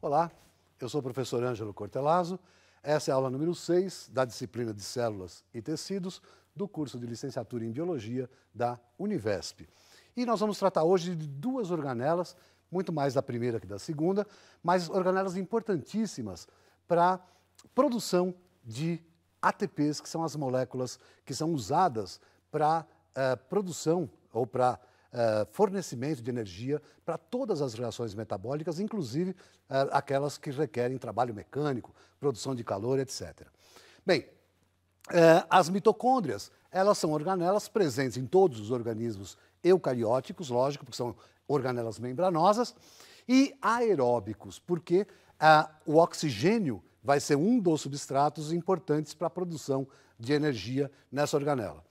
Olá, eu sou o professor Ângelo Cortelazzo. Essa é a aula número 6 da disciplina de Células e Tecidos do curso de Licenciatura em Biologia da Univesp. E nós vamos tratar hoje de duas organelas, muito mais da primeira que da segunda, mas organelas importantíssimas para a produção de ATPs, que são as moléculas que são usadas para produção ou para fornecimento de energia para todas as reações metabólicas, inclusive aquelas que requerem trabalho mecânico, produção de calor, etc. Bem, as mitocôndrias, elas são organelas presentes em todos os organismos eucarióticos, lógico, porque são organelas membranosas, e aeróbicos, porque o oxigênio vai ser um dos substratos importantes para a produção de energia nessa organela.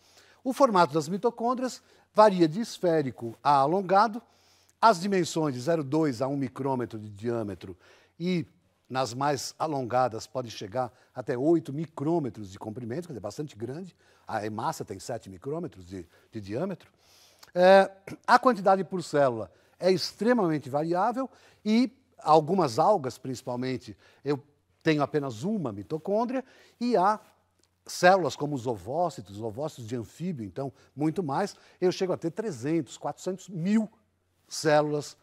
O formato das mitocôndrias varia de esférico a alongado, as dimensões de 0,2 a 1 micrômetro de diâmetro e nas mais alongadas pode chegar até 8 micrômetros de comprimento, quer dizer, bastante grande. A hemácia tem 7 micrômetros de diâmetro. A quantidade por célula é extremamente variável e algumas algas, principalmente, eu tenho apenas uma mitocôndria e há células como os ovócitos de anfíbio, então, muito mais, eu chego a ter 300, 400 mil células,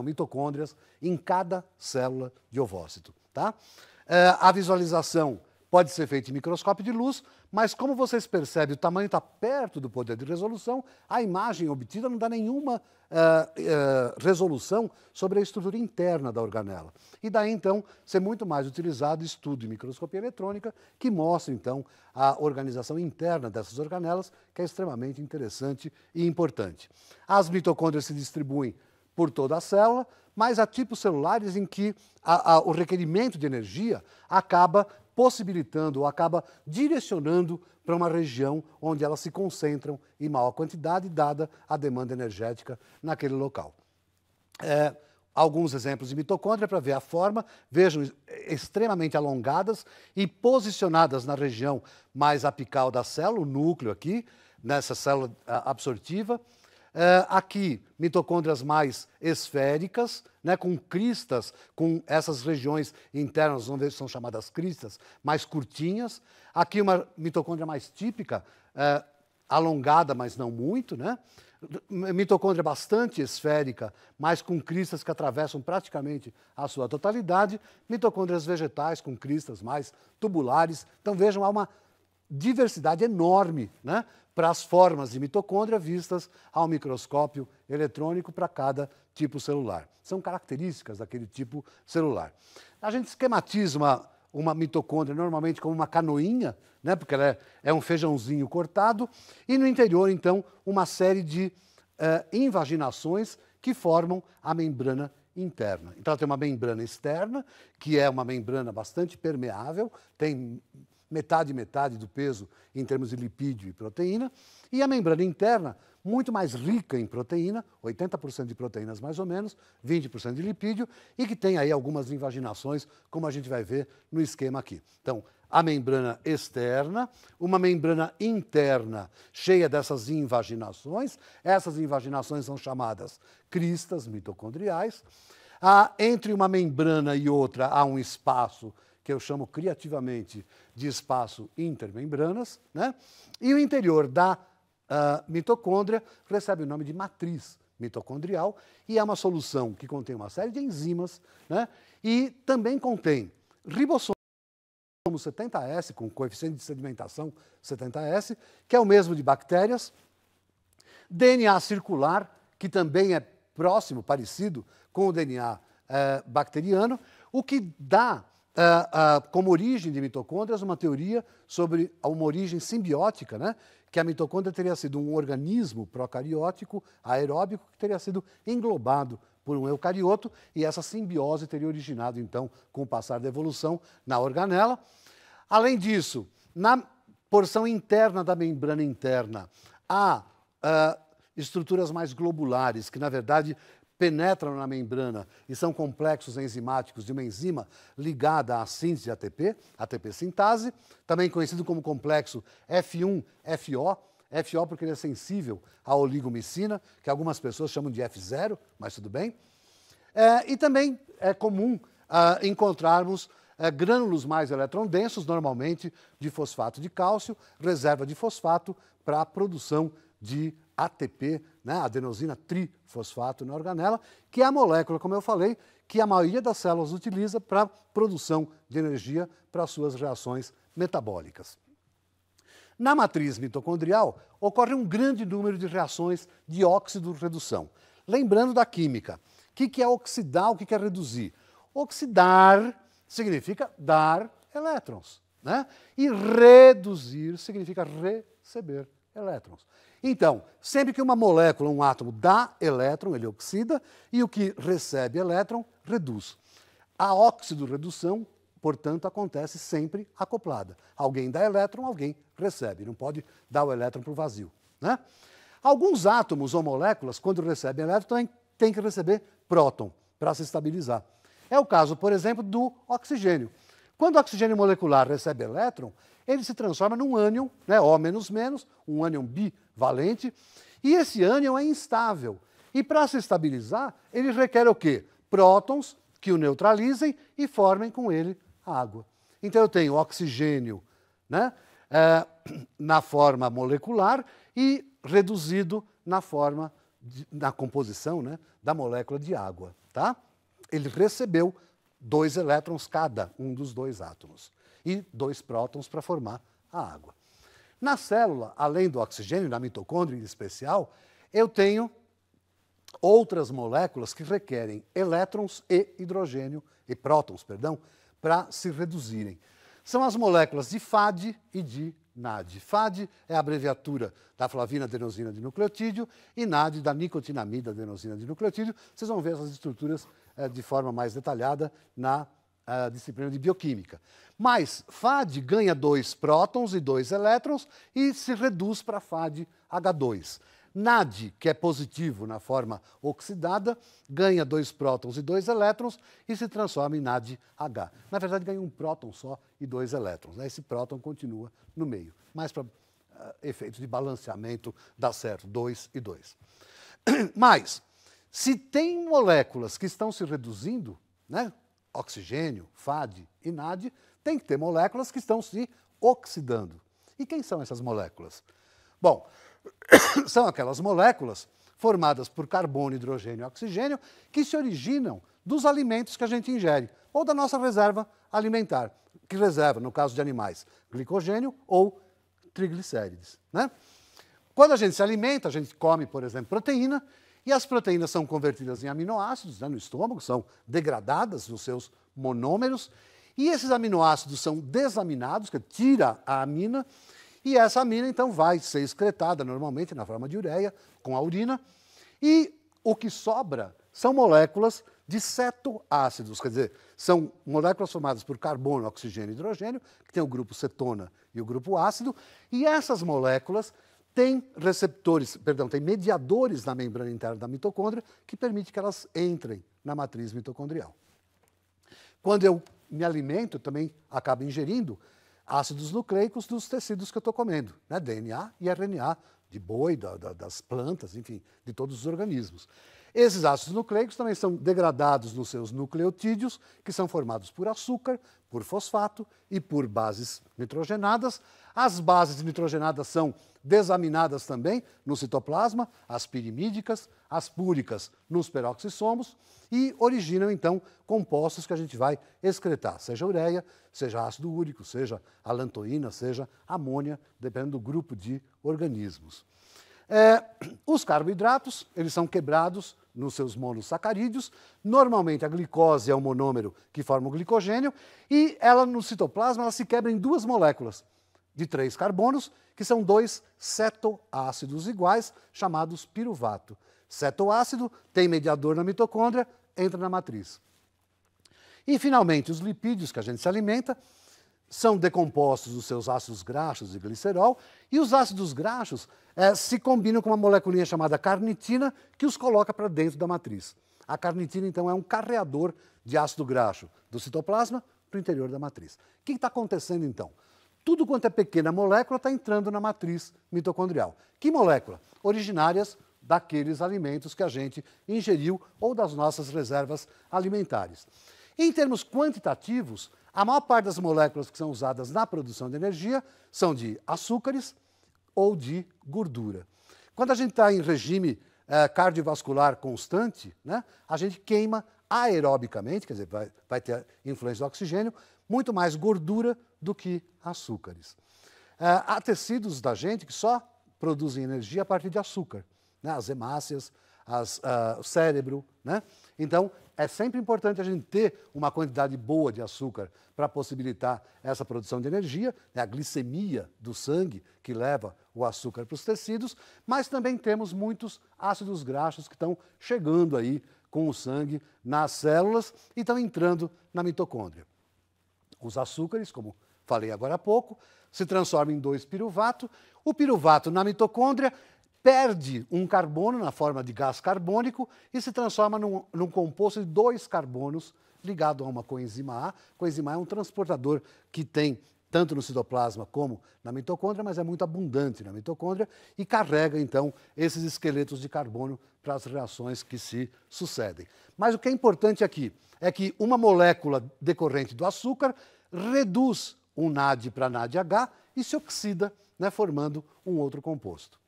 mitocôndrias em cada célula de ovócito. Tá? A visualização pode ser feita em microscópio de luz, mas como vocês percebem, o tamanho está perto do poder de resolução, a imagem obtida não dá nenhuma resolução sobre a estrutura interna da organela. E daí, então, ser muito mais utilizado estudo em microscopia eletrônica, que mostra, então, a organização interna dessas organelas, que é extremamente interessante e importante. As mitocôndrias se distribuem por toda a célula, mas há tipos celulares em que o requerimento de energia acaba possibilitando ou acaba direcionando para uma região onde elas se concentram em maior quantidade, dada a demanda energética naquele local. Alguns exemplos de mitocôndria para ver a forma, vejam, extremamente alongadas e posicionadas na região mais apical da célula, o núcleo aqui, nessa célula absortiva. Aqui, mitocôndrias mais esféricas, né, com cristas, com essas regiões internas, onde são chamadas cristas, mais curtinhas. Aqui uma mitocôndria mais típica, alongada, mas não muito, né? Mitocôndria bastante esférica, mas com cristas que atravessam praticamente a sua totalidade. Mitocôndrias vegetais com cristas mais tubulares. Então, vejam, há uma diversidade enorme, né, para as formas de mitocôndria vistas ao microscópio eletrônico para cada tipo celular. São características daquele tipo celular. A gente esquematiza uma mitocôndria normalmente como uma canoinha, né, porque ela é um feijãozinho cortado, e no interior, então, uma série de invaginações que formam a membrana interna. Então, ela tem uma membrana externa, que é uma membrana bastante permeável, tem metade do peso em termos de lipídio e proteína, e a membrana interna, muito mais rica em proteína, 80% de proteínas mais ou menos, 20% de lipídio, e que tem aí algumas invaginações, como a gente vai ver no esquema aqui. Então, a membrana externa, uma membrana interna cheia dessas invaginações, essas invaginações são chamadas cristas mitocondriais. Entre uma membrana e outra há um espaço que eu chamo criativamente de espaço intermembranas, né? E o interior da mitocôndria recebe o nome de matriz mitocondrial e é uma solução que contém uma série de enzimas, né? E também contém ribossomo 70S, com coeficiente de sedimentação 70S, que é o mesmo de bactérias, DNA circular, que também é próximo, parecido com o DNA bacteriano, o que dá como origem de mitocôndrias uma teoria sobre uma origem simbiótica, né? Que a mitocôndria teria sido um organismo procariótico, aeróbico, que teria sido englobado por um eucarioto, e essa simbiose teria originado, então, com o passar da evolução, na organela. Além disso, na porção interna da membrana interna, há estruturas mais globulares, que, na verdade, penetram na membrana e são complexos enzimáticos de uma enzima ligada à síntese de ATP, ATP sintase, também conhecido como complexo F1-FO, FO porque ele é sensível à oligomicina, que algumas pessoas chamam de F0, mas tudo bem. E também é comum encontrarmos grânulos mais eletrondensos, normalmente de fosfato de cálcio, reserva de fosfato para a produção de ATP, né, adenosina trifosfato na organela, que é a molécula, como eu falei, que a maioria das células utiliza para produção de energia para suas reações metabólicas. Na matriz mitocondrial, ocorre um grande número de reações de óxido-redução. Lembrando da química, o que é oxidar, o que é reduzir? Oxidar significa dar elétrons, né? E reduzir significa receber elétrons. Então, sempre que uma molécula, um átomo, dá elétron, ele oxida, e o que recebe elétron, reduz. A óxido-redução, portanto, acontece sempre acoplada. Alguém dá elétron, alguém recebe. Não pode dar o elétron para o vazio, né? Alguns átomos ou moléculas, quando recebem elétron, também têm que receber próton para se estabilizar. É o caso, por exemplo, do oxigênio. Quando o oxigênio molecular recebe elétron, ele se transforma num ânion, né, O-, um ânion bivalente, e esse ânion é instável. E para se estabilizar, ele requer o quê? Prótons que o neutralizem e formem com ele água. Então eu tenho oxigênio, né, na forma molecular e reduzido na forma, na composição, né, da molécula de água, tá? Ele recebeu 2 elétrons cada um dos 2 átomos e 2 prótons para formar a água. Na célula, além do oxigênio, na mitocôndria em especial, eu tenho outras moléculas que requerem elétrons e hidrogênio, e prótons, perdão, para se reduzirem. São as moléculas de FAD e de NAD. FAD é a abreviatura da flavina adenosina de nucleotídeo e NAD da nicotinamida adenosina de nucleotídeo. Vocês vão ver essas estruturas de forma mais detalhada na disciplina de bioquímica. Mas FAD ganha 2 prótons e 2 elétrons e se reduz para FAD-H2. NAD, que é positivo na forma oxidada, ganha 2 prótons e 2 elétrons e se transforma em NAD-H. Na verdade, ganha 1 próton só e 2 elétrons. Né? Esse próton continua no meio, mas para efeitos de balanceamento dá certo, 2 e 2. Mas, se tem moléculas que estão se reduzindo, né? Oxigênio, FAD e NAD, tem que ter moléculas que estão se oxidando. E quem são essas moléculas? Bom, são aquelas moléculas formadas por carbono, hidrogênio e oxigênio que se originam dos alimentos que a gente ingere, ou da nossa reserva alimentar, que reserva, no caso de animais, glicogênio ou triglicérides, né? Quando a gente se alimenta, a gente come, por exemplo, proteína, e as proteínas são convertidas em aminoácidos, né, no estômago, são degradadas nos seus monômeros, e esses aminoácidos são desaminados, que tira a amina, e essa amina, então, vai ser excretada normalmente na forma de ureia, com a urina, e o que sobra são moléculas de cetoácidos, quer dizer, são moléculas formadas por carbono, oxigênio e hidrogênio, que tem o grupo cetona e o grupo ácido, e essas moléculas têm receptores, perdão, têm mediadores na membrana interna da mitocôndria que permite que elas entrem na matriz mitocondrial. Quando eu me alimento, eu também acabo ingerindo ácidos nucleicos dos tecidos que eu estou comendo, né? DNA e RNA de boi, das plantas, enfim, de todos os organismos. Esses ácidos nucleicos também são degradados nos seus nucleotídeos, que são formados por açúcar, por fosfato e por bases nitrogenadas. As bases nitrogenadas são desaminadas também no citoplasma, as pirimídicas, as púricas nos peroxissomos, e originam, então, compostos que a gente vai excretar, seja ureia, seja ácido úrico, seja alantoína, seja amônia, dependendo do grupo de organismos. Os carboidratos, eles são quebrados nos seus monossacarídeos. Normalmente a glicose é o monômero que forma o glicogênio e ela no citoplasma ela se quebra em 2 moléculas de 3 carbonos, que são 2 cetoácidos iguais, chamados piruvato. Cetoácido tem mediador na mitocôndria, entra na matriz. E finalmente os lipídios que a gente se alimenta são decompostos dos seus ácidos graxos e glicerol, e os ácidos graxos se combinam com uma moleculinha chamada carnitina, que os coloca para dentro da matriz. A carnitina, então, é um carreador de ácido graxo do citoplasma para o interior da matriz. O que está acontecendo, então? Tudo quanto é pequena molécula está entrando na matriz mitocondrial. Que molécula? Originárias daqueles alimentos que a gente ingeriu ou das nossas reservas alimentares. Em termos quantitativos, a maior parte das moléculas que são usadas na produção de energia são de açúcares ou de gordura. Quando a gente está em regime cardiovascular constante, né, a gente queima aerobicamente, quer dizer, vai ter influência do oxigênio, muito mais gordura do que açúcares. Há tecidos da gente que só produzem energia a partir de açúcar, né, as hemácias, o cérebro, né? Então, é sempre importante a gente ter uma quantidade boa de açúcar para possibilitar essa produção de energia, né, a glicemia do sangue que leva o açúcar para os tecidos, mas também temos muitos ácidos graxos que estão chegando aí com o sangue nas células e estão entrando na mitocôndria. Os açúcares, como falei agora há pouco, se transformam em 2-piruvato. O piruvato na mitocôndria perde um carbono na forma de gás carbônico e se transforma num composto de 2 carbonos ligado a uma coenzima A. A coenzima A é um transportador que tem tanto no citoplasma como na mitocôndria, mas é muito abundante na mitocôndria e carrega, então, esses esqueletos de carbono para as reações que se sucedem. Mas o que é importante aqui é que uma molécula decorrente do açúcar reduz um NAD para NADH e se oxida, né, formando um outro composto.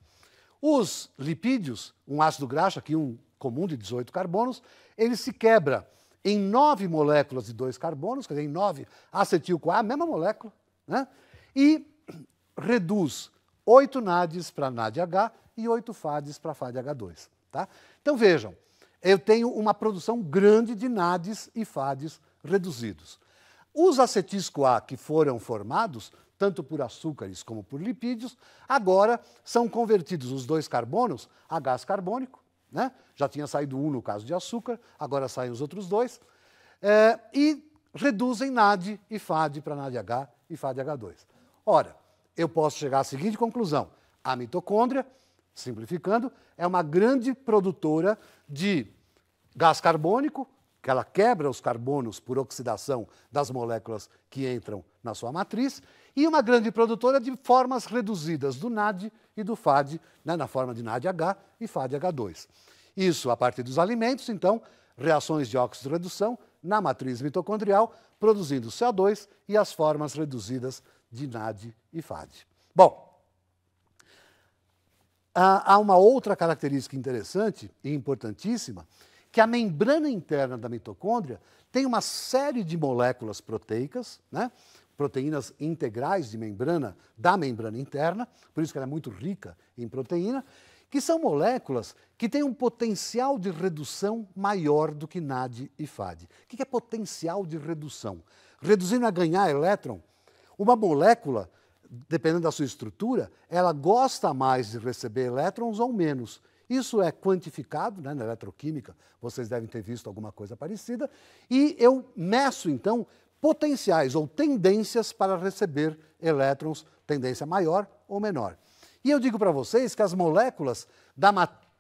Os lipídios, um ácido graxo, aqui um comum de 18 carbonos, ele se quebra em 9 moléculas de 2 carbonos, quer dizer, em 9 acetil-CoA, a mesma molécula, né? E reduz 8 NADs para NADH e 8 FADs para FADH2. Tá? Então vejam, eu tenho uma produção grande de NADs e FADs reduzidos. Os acetis-CoA que foram formados, tanto por açúcares como por lipídios, agora são convertidos os 2 carbonos a gás carbônico, né? Já tinha saído um no caso de açúcar, agora saem os outros 2, e reduzem NAD e FAD para NADH e FADH2. Ora, eu posso chegar à seguinte conclusão: a mitocôndria, simplificando, é uma grande produtora de gás carbônico, que ela quebra os carbonos por oxidação das moléculas que entram na sua matriz, e uma grande produtora de formas reduzidas do NAD e do FAD, né, na forma de NADH e FADH2. Isso a partir dos alimentos, então, reações de óxido de redução na matriz mitocondrial, produzindo CO2 e as formas reduzidas de NAD e FAD. Bom, há uma outra característica interessante e importantíssima, que a membrana interna da mitocôndria tem uma série de moléculas proteicas, né? Proteínas integrais de membrana, da membrana interna, por isso que ela é muito rica em proteína, que são moléculas que têm um potencial de redução maior do que NAD e FAD. O que é potencial de redução? Reduzindo a ganhar elétron, uma molécula, dependendo da sua estrutura, ela gosta mais de receber elétrons ou menos. Isso é quantificado, né, na eletroquímica, vocês devem ter visto alguma coisa parecida, e eu meço, então, potenciais ou tendências para receber elétrons, tendência maior ou menor. E eu digo para vocês que as moléculas da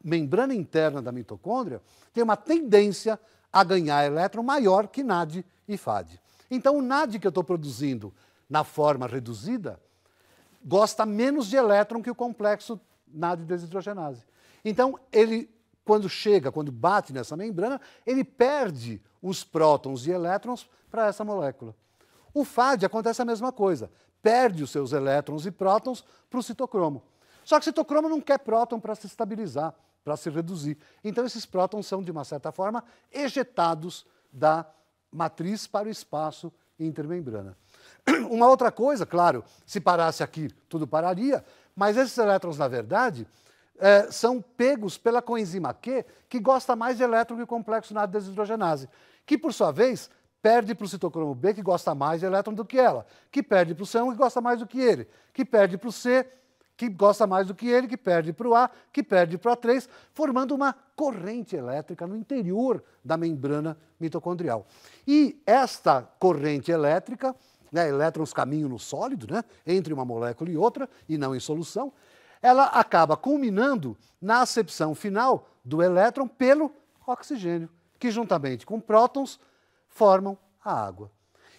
membrana interna da mitocôndria têm uma tendência a ganhar elétron maior que NAD e FAD. Então, o NAD que eu estou produzindo na forma reduzida gosta menos de elétron que o complexo NAD desidrogenase. Então, ele, quando bate nessa membrana, ele perde os prótons e elétrons para essa molécula. O FAD acontece a mesma coisa, perde os seus elétrons e prótons para o citocromo. Só que o citocromo não quer próton para se estabilizar, para se reduzir. Então, esses prótons são, de uma certa forma, ejetados da matriz para o espaço intermembrana. Uma outra coisa, claro, se parasse aqui, tudo pararia, mas esses elétrons, na verdade, são pegos pela coenzima Q, que gosta mais de elétron que o complexo NAD desidrogenase, que, por sua vez, perde para o citocromo B, que gosta mais de elétron do que ela, que perde para o C1, que gosta mais do que ele, que perde para o C, que gosta mais do que ele, que perde para o A, que perde para o A3, formando uma corrente elétrica no interior da membrana mitocondrial. E esta corrente elétrica, né, elétrons caminham no sólido, né, entre uma molécula e outra, e não em solução, ela acaba culminando na acepção final do elétron pelo oxigênio, que juntamente com prótons formam a água.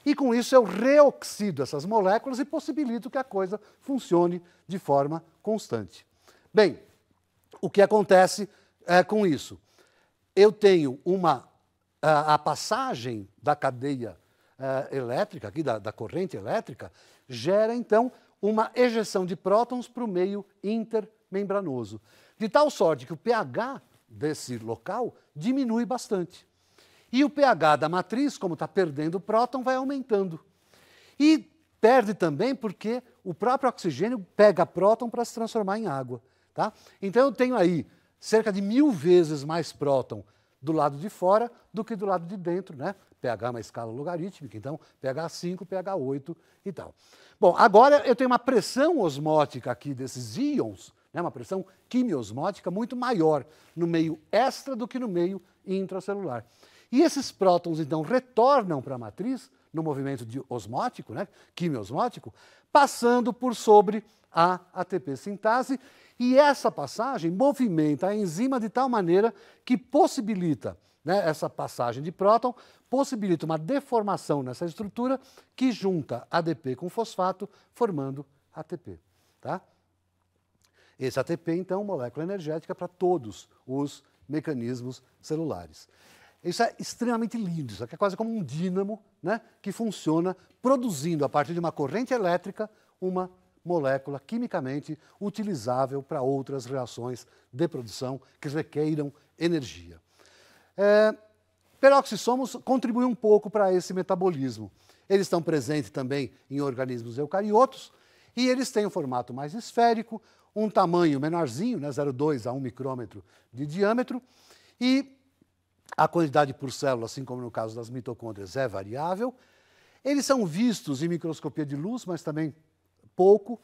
E com isso eu reoxido essas moléculas e possibilito que a coisa funcione de forma constante. Bem, o que acontece com isso? Eu tenho uma a passagem da cadeia elétrica, aqui da corrente elétrica, gera, então, uma ejeção de prótons para o meio intermembranoso. De tal sorte que o pH desse local diminui bastante. E o pH da matriz, como está perdendo o próton, vai aumentando. E perde também porque o próprio oxigênio pega próton para se transformar em água. Tá? Então eu tenho aí cerca de 1000 vezes mais próton do lado de fora do que do lado de dentro, né? pH é uma escala logarítmica, então pH 5, pH 8 e tal. Bom, agora eu tenho uma pressão osmótica aqui desses íons, né? uma pressão quimiosmótica muito maior no meio extra do que no meio intracelular. E esses prótons, então, retornam para a matriz, no movimento de osmótico, né? quimiosmótico, passando por sobre a ATP sintase, e essa passagem movimenta a enzima de tal maneira que possibilita, né, essa passagem de próton, possibilita uma deformação nessa estrutura que junta ADP com fosfato, formando ATP. Tá? Esse ATP, então, molécula energética para todos os mecanismos celulares. Isso é extremamente lindo, isso aqui é quase como um dínamo, né, que funciona produzindo, a partir de uma corrente elétrica, uma molécula quimicamente utilizável para outras reações de produção que requeiram energia. Peroxissomos contribuem um pouco para esse metabolismo. Eles estão presentes também em organismos eucariotos e eles têm um formato mais esférico, um tamanho menorzinho, né, 0,2 a 1 micrômetro de diâmetro, e a quantidade por célula, assim como no caso das mitocôndrias, é variável. Eles são vistos em microscopia de luz, mas também pouco,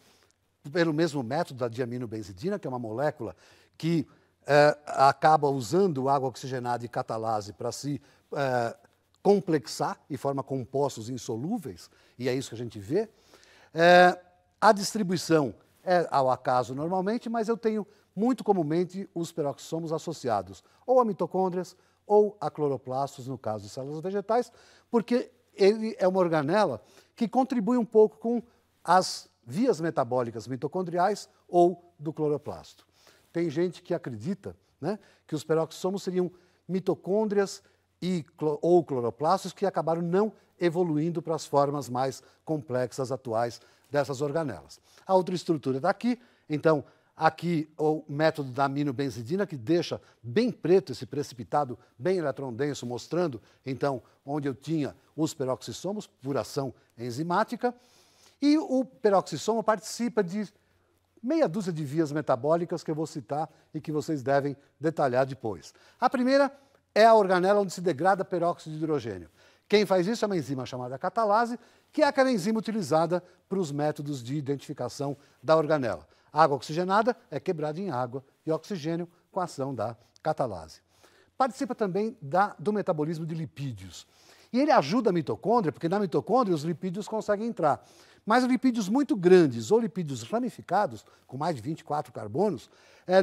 pelo mesmo método da diaminobenzidina, que é uma molécula que acaba usando água oxigenada e catalase para se complexar e forma compostos insolúveis, e é isso que a gente vê. A distribuição é ao acaso normalmente, mas eu tenho muito comumente os peroxissomos associados ou a mitocôndrias ou a cloroplastos, no caso de células vegetais, porque ele é uma organela que contribui um pouco com as vias metabólicas mitocondriais ou do cloroplasto. Tem gente que acredita, né, que os peroxissomos seriam mitocôndrias ou cloroplastos que acabaram não evoluindo para as formas mais complexas atuais dessas organelas. A outra estrutura está aqui, então, aqui o método da aminobenzidina, que deixa bem preto esse precipitado, bem eletrondenso, mostrando, então, onde eu tinha os peroxissomos, por ação enzimática. E o peroxissomo participa de meia dúzia de vias metabólicas que eu vou citar e que vocês devem detalhar depois. A primeira é a organela onde se degrada peróxido de hidrogênio. Quem faz isso é uma enzima chamada catalase, que é aquela enzima utilizada para os métodos de identificação da organela. A água oxigenada é quebrada em água e oxigênio com a ação da catalase. Participa também do metabolismo de lipídios. E ele ajuda a mitocôndria, porque na mitocôndria os lipídios conseguem entrar. Mas lipídios muito grandes ou lipídios ramificados, com mais de 24 carbonos,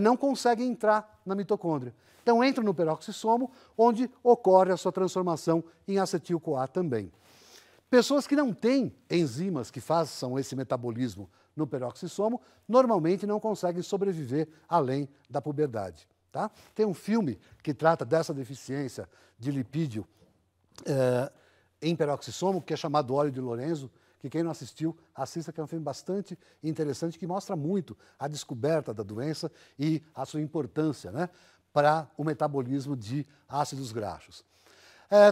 não conseguem entrar na mitocôndria. Então entram no peroxissomo, onde ocorre a sua transformação em acetil-CoA também. Pessoas que não têm enzimas que façam esse metabolismo no peroxissomo, normalmente não conseguem sobreviver além da puberdade. Tá? Tem um filme que trata dessa deficiência de lipídio em peroxissomo, que é chamado Óleo de Lorenzo, que quem não assistiu, assista, que é um filme bastante interessante, que mostra muito a descoberta da doença e a sua importância, né, para o metabolismo de ácidos graxos.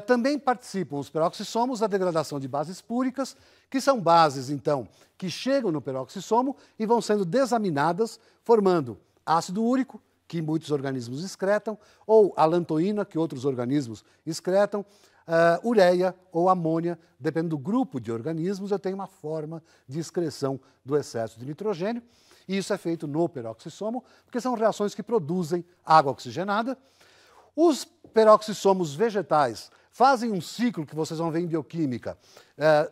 Também participam os peroxissomos da degradação de bases púricas, que são bases, então, que chegam no peroxissomo e vão sendo desaminadas, formando ácido úrico, que muitos organismos excretam, ou alantoína, que outros organismos excretam, ureia ou amônia, dependendo do grupo de organismos, eu tenho uma forma de excreção do excesso de nitrogênio, e isso é feito no peroxissomo, porque são reações que produzem água oxigenada. Os peroxissomos vegetais fazem um ciclo que vocês vão ver em bioquímica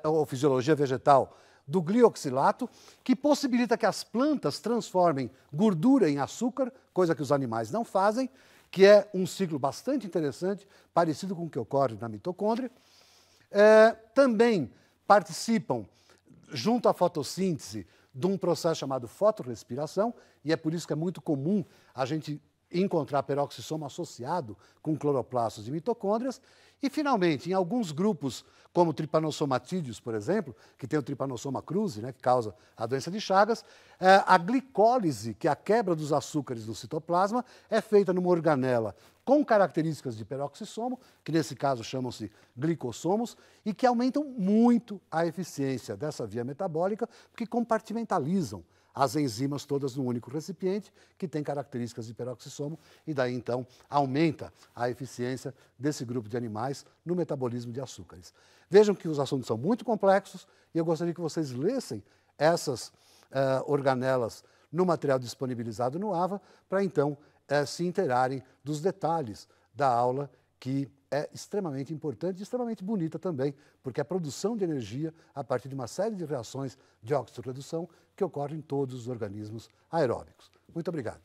ou fisiologia vegetal do glioxilato, que possibilita que as plantas transformem gordura em açúcar, coisa que os animais não fazem, que é um ciclo bastante interessante, parecido com o que ocorre na mitocôndria. Também participam, junto à fotossíntese, de um processo chamado fotorrespiração, e é por isso que é muito comum a gente encontrar peroxissomo associado com cloroplastos de mitocôndrias. E, finalmente, em alguns grupos, como o trypanosomatídeos, por exemplo, que tem o trypanosoma cruzi, né, que causa a doença de Chagas, a glicólise, que é a quebra dos açúcares do citoplasma, é feita numa organela com características de peroxissomo, que nesse caso chamam-se glicossomos, e que aumentam muito a eficiência dessa via metabólica, porque compartimentalizam as enzimas todas num único recipiente, que tem características de peroxissomo, e daí então aumenta a eficiência desse grupo de animais no metabolismo de açúcares. Vejam que os assuntos são muito complexos, e eu gostaria que vocês lessem essas organelas no material disponibilizado no AVA, para então se inteirarem dos detalhes da aula, que é extremamente importante e extremamente bonita também, porque a produção de energia a partir de uma série de reações de oxidorredução que ocorrem em todos os organismos aeróbicos. Muito obrigado.